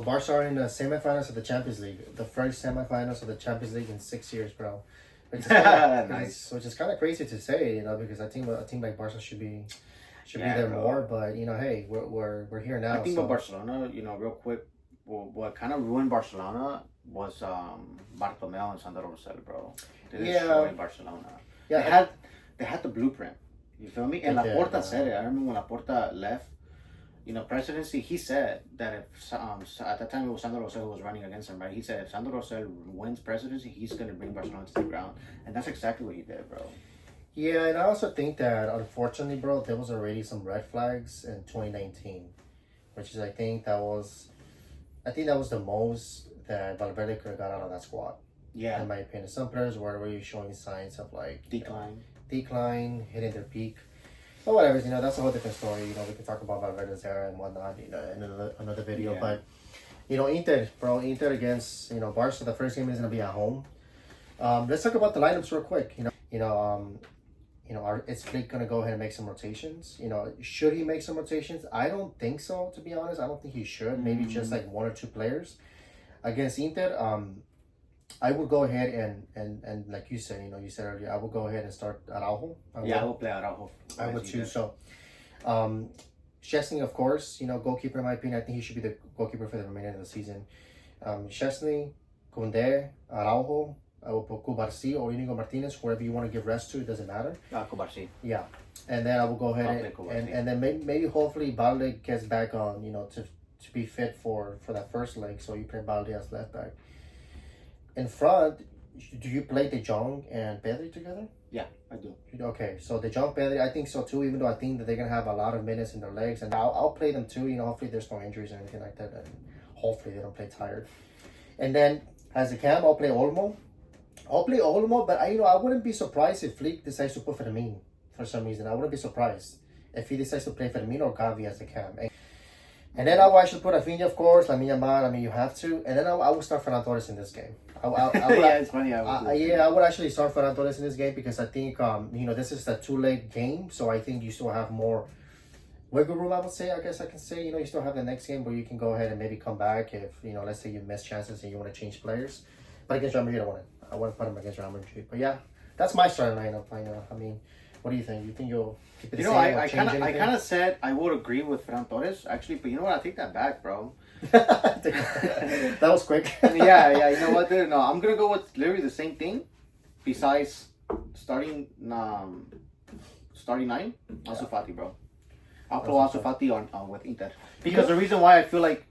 Barca are in the semifinals of the Champions League. The first semifinals of the Champions League in 6 years, bro. Nice. Which is kind of crazy to say, because I think a team like Barca should be there bro. more. But hey, we're here now. I think about Barcelona, real quick. What kind of ruined Barcelona was Bartomeu and Sandro Rosell, bro. They destroyed Barcelona. Yeah, they had the blueprint. You feel me? And Laporta said it. I remember when Laporta left, presidency, he said that if at that time it was Sandro Rosell who was running against him, right? He said if Sandro Rosell wins presidency, he's gonna bring Barcelona to the ground, and that's exactly what he did, bro. Yeah, and I also think that unfortunately, bro, there was already some red flags in 2019, which is I think that was the most that Valverde could have got out of that squad. Yeah, in my opinion, some players were really showing signs of decline, hitting their peak. But whatever, that's a whole different story. We can talk about Valverde's era and whatnot, in another video. Yeah. But, Inter against, Barca, the first game is going to be at home. Let's talk about the lineups real quick. Is Flick going to go ahead and make some rotations? Should he make some rotations? I don't think so, to be honest. I don't think he should. Maybe just like one or two players. Against Inter, I would go ahead and like you said, you said earlier, I would go ahead and start Araujo. I will play Araujo. I would too. So, Szczesny, of course, goalkeeper in my opinion. I think he should be the goalkeeper for the remainder of the season. Szczesny, Koundé, Araujo. I will put Cubarsí or Inigo Martinez, whoever you want to give rest to, it doesn't matter. Cubarsí. Yeah. And then I will go ahead and then maybe hopefully Balde gets back on, to be fit for that first leg. So you play Balde as left back. In front, do you play De Jong and Pedri together? Yeah, I do. Okay, so De Jong, Pedri, I think so too, even though I think that they're going to have a lot of minutes in their legs. And I'll play them too, hopefully there's no injuries or anything like that. And hopefully they don't play tired. And then as a cam, I'll play Olmo. But I wouldn't be surprised if Flick decides to put Firmino for some reason. I wouldn't be surprised if he decides to play Firmino or Gavi as the cam. And then I will actually put Rafinha, of course, Lamine Yamal. You have to. And then I will start Ferran Torres in this game. It's funny. I would actually start Ferran Torres in this game because I think this is a two-leg game, so I think you still have more wiggle room. I would say, I guess I can say, you still have the next game where you can go ahead and maybe come back if let's say you miss chances and you want to change players. But against Real Madrid, I want to put him against Real Madrid. But yeah, that's my starting lineup. I mean, what do you think? You think you'll keep it the same? I kind of said I would agree with Ferran Torres actually, but you know what? I take that back, bro. That was quick. yeah. You know what, dude? No, I'm gonna go with literally the same thing. Besides starting 9, Ansu Fati, bro. I'll put Ansu Fati on with Inter because the reason why I feel like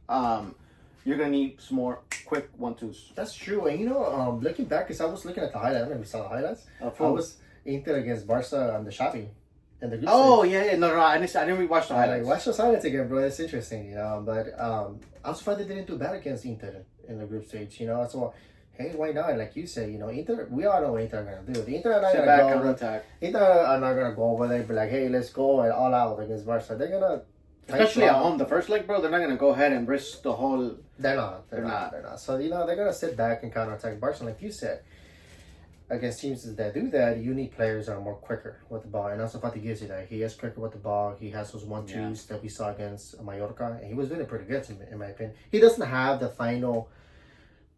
you're gonna need some more quick 1-2s. That's true, and looking back, because I was looking at the highlights. I don't know if you saw the highlights. I was Inter against Barca on the Xavi. In the group stage. Yeah. No, I didn't rewatch the highlights. Watch those highlights again, bro. It's interesting, But Ansu Fati didn't do bad against Inter in the group stage, So, hey, why not? Like you say, Inter. We all know what Inter are gonna do. The Inter are not gonna go. Inter are not gonna go over there and be like, hey, let's go and all out against Barca. They're gonna. Especially at home, the first leg, bro, they're not gonna go ahead and risk the whole. They're not. So they're gonna sit back and counterattack Barca, like you said. Against teams that do that, you need players that are more quicker with the ball, and Ansu Fati gives you that. He is quicker with the ball. He has those 1-2s that we saw against Mallorca, and he was doing pretty good in my opinion. He doesn't have the final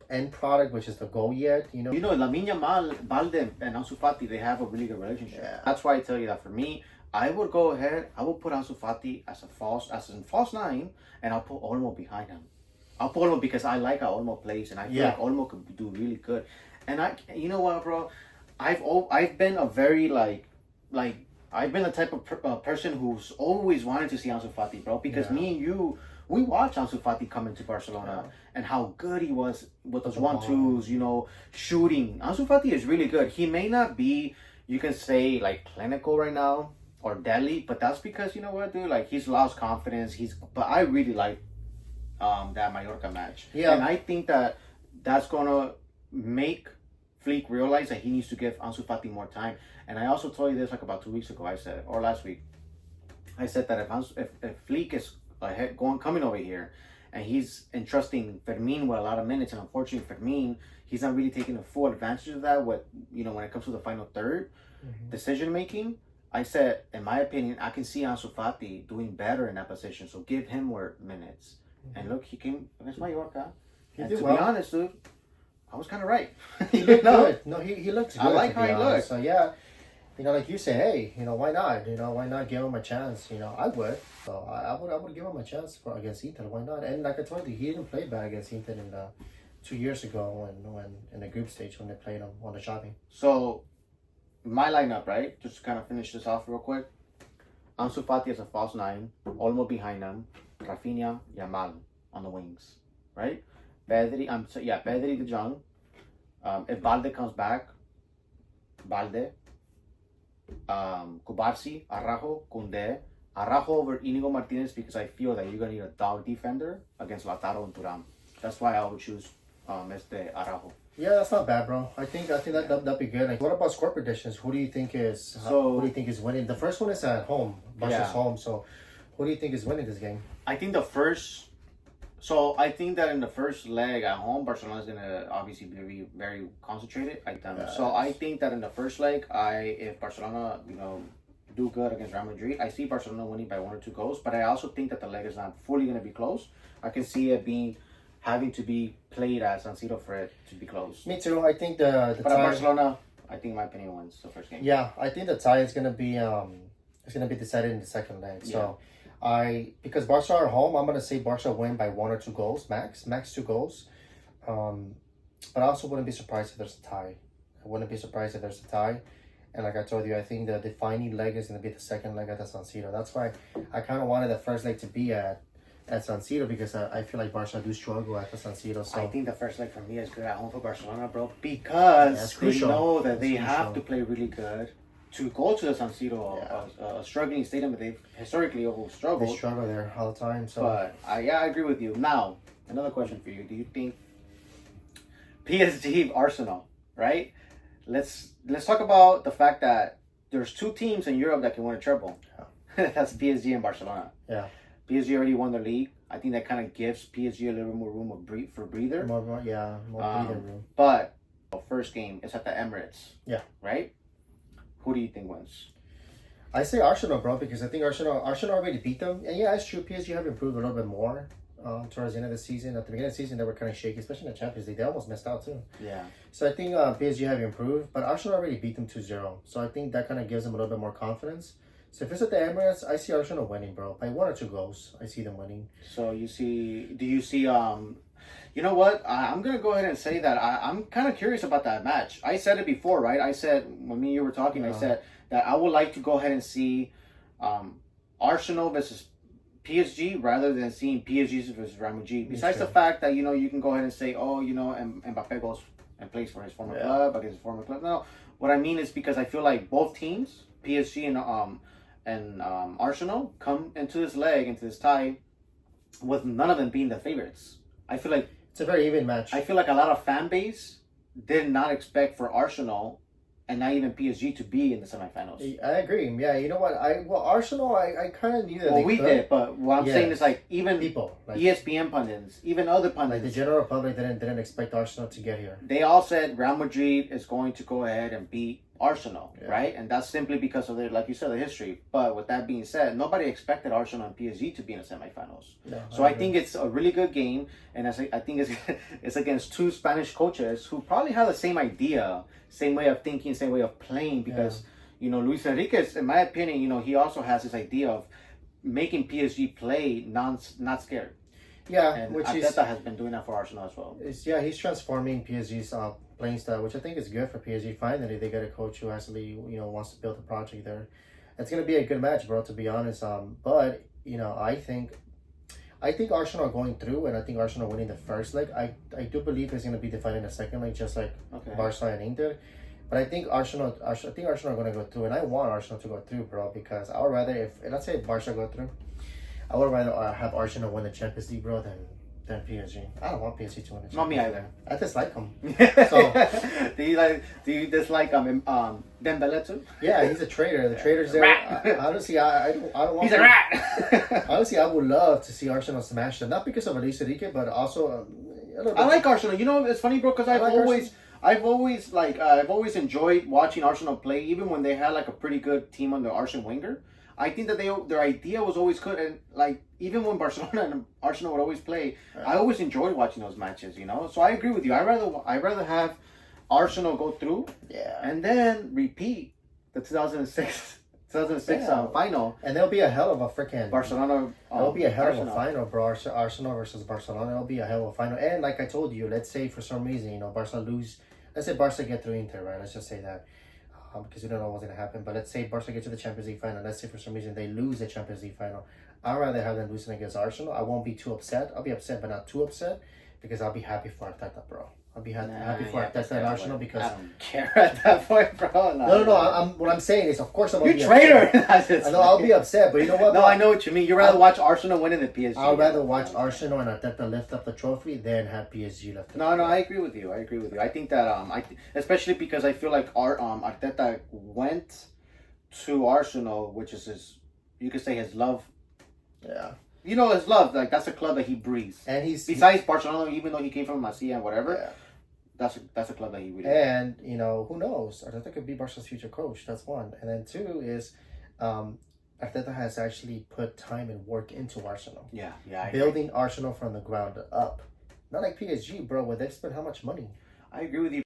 end product, which is the goal yet. Lamine Yamal, Balde, and Ansu Fati, they have a really good relationship. Yeah. That's why I tell you that for me, I would go ahead. I will put Ansu Fati as a false 9, and I'll put Olmo behind him. I'll put Olmo because I like how Olmo plays, and I feel like Olmo could do really good. And you know what, bro? I've been a very I've been the type of person who's always wanted to see Ansu Fati, bro. Because me and you, we watched Ansu Fati come into Barcelona and how good he was with those 1-2s, shooting. Ansu Fati is really good. He may not be, you can say, clinical right now or deadly, but that's because you know what, dude? He's lost confidence. But I really like that Mallorca match. Yeah, and I think that's gonna make Flick realize that he needs to give Ansu Fati more time. And I also told you this about 2 weeks ago. I said, or last week, I said that if Flick is coming over here and he's entrusting Fermin with a lot of minutes, and unfortunately Fermin, he's not really taking a full advantage of that when it comes to the final third decision making. I said, in my opinion, I can see Ansu Fati doing better in that position, so give him more minutes. And look, he came against Mallorca. He And did to well. be honest, dude, I was kind of right. He looked good. No, he looks good. I like to how be he honest. looks. So yeah, like you say, hey, why not? Why not give him a chance? I would. So I would give him a chance against Inter. Why not? And like I told you, he didn't play bad against Inter in the 2 years ago when in the group stage when they played him on the shopping. So my lineup, right? Just to kind of finish this off real quick. Ansu Fati as a false nine, Olmo behind him, Rafinha, Yamal on the wings, right? Pedri, Pedri De Jong. If Balde comes back, Balde, Kubarsi, Araujo, Kunde, Araujo over Inigo Martinez because I feel that you're gonna need a dog defender against Lautaro and Thuram. That's why I would choose Araujo. Yeah, that's not bad, bro. I think that'd be good. Like, what about score predictions? Who do you think is winning? The first one is at home, Barca's home. So, who do you think is winning this game? I think that in the first leg at home, Barcelona is gonna obviously be very, very concentrated. So I think that in the first leg, if Barcelona, do good against Real Madrid, I see Barcelona winning by 1 or 2 goals. But I also think that the leg is not fully gonna be close. I can see it having to be played at San Siro for it to be close. Me too. I think the but tie, Barcelona, I think my opinion wins the first game. Yeah, I think the tie is gonna be decided in the second leg. So because Barca are home, I'm gonna say Barca win by 1 or 2 goals max 2 goals. But I also wouldn't be surprised if there's a tie. And like I told you, I think the defining leg is gonna be the second leg at the San Siro. That's why I kind of wanted the first leg to be at San Siro because I feel like Barca do struggle at the San Siro. So I think the first leg for me is good at home for Barcelona, bro, because they know that they have to play really good to go to the San Siro, a struggling stadium that they've historically struggled. They struggle there all the time. So, but I agree with you. Now, another question for you: do you think PSG Arsenal? Right? Let's talk about the fact that there's 2 teams in Europe that can win a treble. Yeah. That's PSG and Barcelona. Yeah. PSG already won the league. I think that kind of gives PSG a little more room for breather. More breathing room. But first game is at the Emirates. Yeah. Right? Who do you think wins? I say Arsenal, bro, because I think Arsenal already beat them. And yeah, it's true. PSG have improved a little bit more towards the end of the season. At the beginning of the season, they were kind of shaky, especially in the Champions League. They almost missed out too. Yeah. So I think PSG have improved, but Arsenal already beat them 2-0. So I think that kind of gives them a little bit more confidence. So if it's at the Emirates, I see Arsenal winning, bro. By 1 or 2 goals, I see them winning. So do you see, you know what? I'm going to go ahead and say that I'm kind of curious about that match. I said it before, right? I said, when me and you were talking, I said that I would like to go ahead and see Arsenal versus PSG rather than seeing PSG versus Real Madrid. Besides the fact that, you can go ahead and say, Mbappe goes and plays for his former club against his former club. No, what I mean is because I feel like both teams, PSG and Arsenal, come into this tie with none of them being the favorites. I feel like it's a very even match. I feel like a lot of fan base did not expect for Arsenal and not even PSG to be in the semifinals. I agree. Yeah, you know what? Arsenal, I kind of knew that. Well, we did, but what I'm saying is like even people, like ESPN pundits, even other pundits, like the general public didn't expect Arsenal to get here. They all said Real Madrid is going to go ahead and beat Arsenal, right? And that's simply because of like you said, the history. But with that being said, nobody expected Arsenal and PSG to be in the semifinals. No, so I think it's a really good game, and I think it's against 2 Spanish coaches who probably have the same idea, same way of thinking, same way of playing. Because Luis Enriquez, in my opinion, he also has this idea of making PSG play not scared. Yeah, and which Arteta has been doing that for Arsenal as well. He's transforming PSG's playing style, which I think is good for PSG. Finally, they get a coach who actually wants to build a project there. It's gonna be a good match, bro. To be honest, but I think Arsenal are going through, and I think Arsenal winning the first leg. I do believe it's gonna be divided in the second leg, just like Barca and Inter. But I think Arsenal are gonna go through, and I want Arsenal to go through, bro, because I would rather let's say Barca go through. I would rather have Arsenal win the Champions League, bro, than PSG. I don't want PSG to win the Champions League. Not me either. I dislike him. So, do you dislike Dembele too? Yeah, he's a traitor. The traitor's there. Honestly, I don't want. He's a rat. Honestly, I would love to see Arsenal smash them, not because of Luis Enrique, but also. I like Arsenal. It's funny, bro, because I've always enjoyed watching Arsenal play, even when they had like a pretty good team under Arsene Wenger. I think that their idea was always good, and like even when Barcelona and Arsenal would always play, I always enjoyed watching those matches. So I agree with you. I rather have Arsenal go through, and then repeat the 2006 final, and there'll be a hell of a freaking Barcelona. It'll be a hell of Arsenal. a final, bro. Arsenal versus Barcelona. It'll be a hell of a final. And like I told you, let's say for some reason, Barca lose. Let's say Barca get through Inter, right? Let's just say that. Because we don't know what's going to happen. But let's say Barca get to the Champions League final. Let's say for some reason they lose the Champions League final. I'd rather have them losing against Arsenal. I won't be too upset. I'll be upset, but not too upset. Because I'll be happy for Arteta, bro. I'll be happy for Arteta and Arsenal because... I don't care at that point, bro. No. What I'm saying is, of course I'm going to be traitor. upset. I know, I'll be upset, but you know what? No, I know what you mean. You'd rather watch Arsenal winning than PSG. I'd rather watch Arsenal and Arteta lift up the trophy than have PSG lift up. No, I agree with you. I think that especially because I feel like Arteta went to Arsenal, which is you could say his love. Yeah. His love, like that's a club that he breathes. And he's besides Barcelona, even though he came from Masia and whatever. Yeah. That's a club that he really. And who knows? Arteta could be Barca's future coach. That's one. And then two is, Arteta has actually put time and work into Arsenal. Yeah. Building Arsenal from the ground up. Not like PSG, bro, where they've spent how much money. I agree with you.